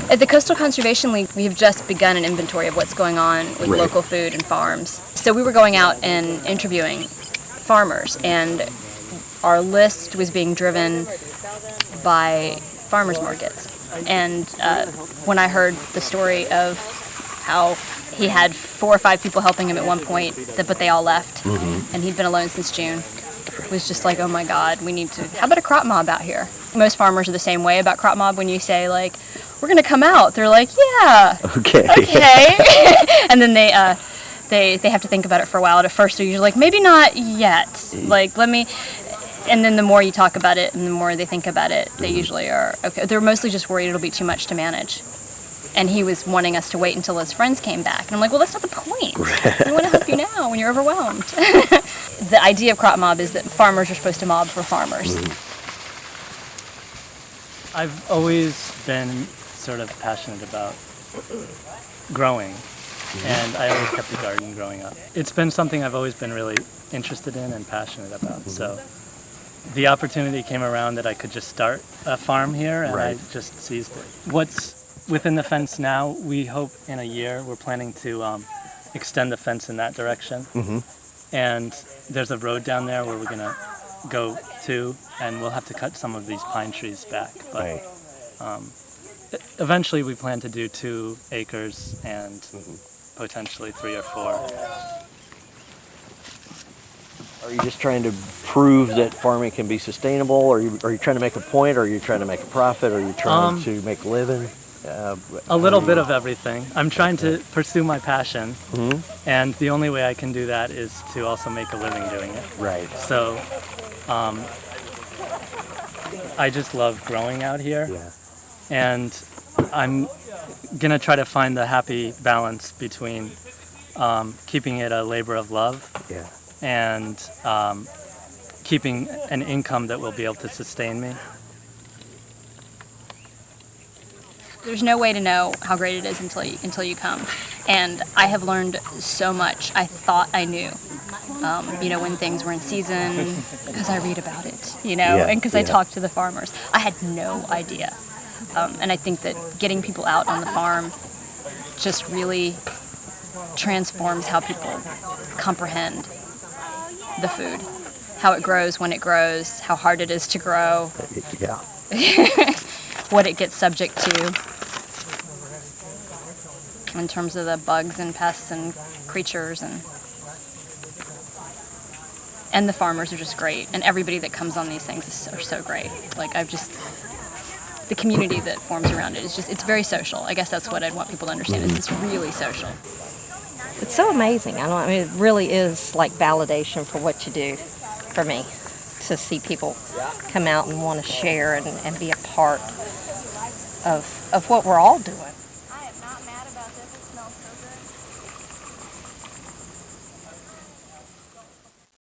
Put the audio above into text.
At the Coastal Conservation League, we have just begun an inventory of what's going on with local food and farms. So we were going out and interviewing farmers, and our list was being driven by farmers markets. And when I heard the story of how he had 4 or 5 people helping him at one point, but they all left, and he'd been alone since June, it was just like, oh my God, we need to, how about a crop mob out here? Most farmers are the same way about crop mob. When you say, like, we're going to come out, they're like, yeah, okay. And then they have to think about it for a while. At first they're usually like, maybe not yet, like, let me, and then the more you talk about it and the more they think about it, they usually are okay. They're mostly just worried it'll be too much to manage. And he was wanting us to wait until his friends came back. And I'm like, well, that's not the point. We want to help you now when you're overwhelmed. The idea of crop mob is that farmers are supposed to mob for farmers. I've always been sort of passionate about growing, and I always kept a garden growing up. It's been something I've always been really interested in and passionate about. So the opportunity came around that I could just start a farm here, and I just seized it. What's within the fence now, we hope in a year, we're planning to extend the fence in that direction. And there's a road down there where we're going to go to, and we'll have to cut some of these pine trees back. But eventually we plan to do 2 acres and potentially 3 or 4. Are you just trying to prove that farming can be sustainable, or are you trying to make a point, or are you trying to make a profit, or are you trying to make a living? A little bit of everything. I'm trying to pursue my passion, and the only way I can do that is to also make a living doing it. Right. So I just love growing out here, and I'm gonna try to find the happy balance between keeping it a labor of love and keeping an income that will be able to sustain me. There's no way to know how great it is until you come. And I have learned so much. I thought I knew, when things were in season, because I read about it, and because I talk to the farmers. I had no idea. And I think that getting people out on the farm just really transforms how people comprehend the food, how it grows, when it grows, how hard it is to grow. What it gets subject to in terms of the bugs and pests and creatures, and the farmers are just great, and everybody that comes on these things are so great. Like, the community that forms around it is just, it's very social. I guess that's what I'd want people to understand, is it's really social. It's so amazing. I mean, it really is like validation for what you do for me, to see people come out and want to share and be a part of what we're all doing.